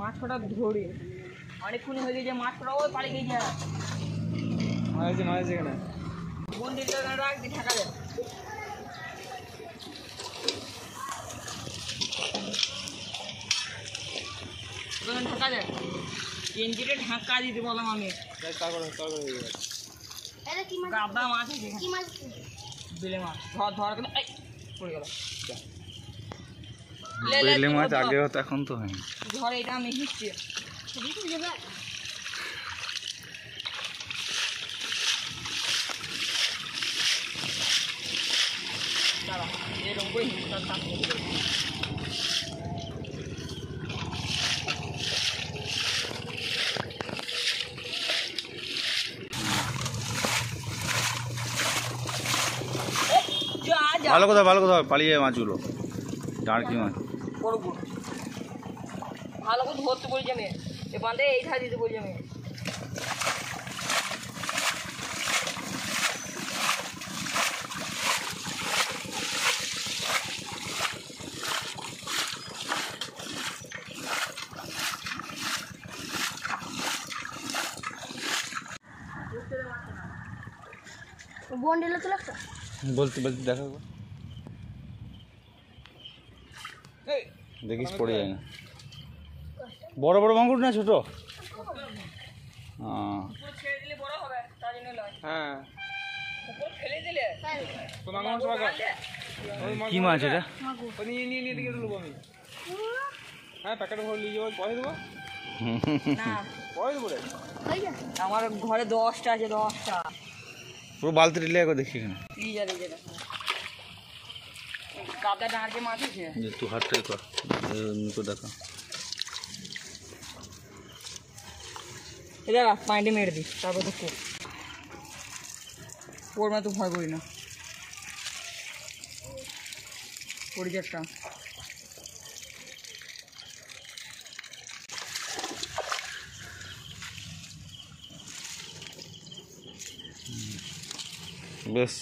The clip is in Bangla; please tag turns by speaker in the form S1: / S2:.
S1: মাছ কটা ধরে অনেকক্ষণ হয়ে গেছে, মাছ কটা ওই পাড়ে গিয়েছে।
S2: মাছ এখানে
S1: বন্ডিলটা রাখবি ঢাকা দেয়। ঢাকা দেয়, কেঞ্জিটা ঢাকা দিতে বললাম আমি। গাদা মাছ আছে, বেলে মাছ ধর ধর পড়ে গেল।
S3: বেলে মাছ আগে হতো, এখন তো হয়নি।
S1: ধর এটা আমি হিচ্ছি এরকম করে
S3: ভালো কথা পালিয়ে যায় মাছগুলো, টার্কি মাছ।
S1: ভালো করে ধরতে বলছি আমি, এ বাঁধে এই ধারে দিতে বলছি আমি। বন্ডিলে তো লাগছে
S3: বলতে দেখা দেখিস পড়ে যায় না। বড় বড় মাগুর না ছোট?
S2: হ্যাঁ
S3: কি মাছ এটা?
S2: নিয়ে দিকে দেবো আমি। হ্যাঁ প্যাকেট ভরে নিয়ে যাবো, পয়সা দেবো, পয়সা দেবো রে।
S1: আমার ঘরে 10টা আছে, 10টা
S3: পুরো বালতি রিলে একবার দেখি এখানে।
S1: কাদা ডাঁড়কে মাছ আছে,
S3: তুই হাতটাই কর, নিকো দেখা।
S1: দেখা পাইন্টে মেরে দিস, তারপর তো ওর মা তো ভয় করি না। পরিচয়টা
S3: বেশ।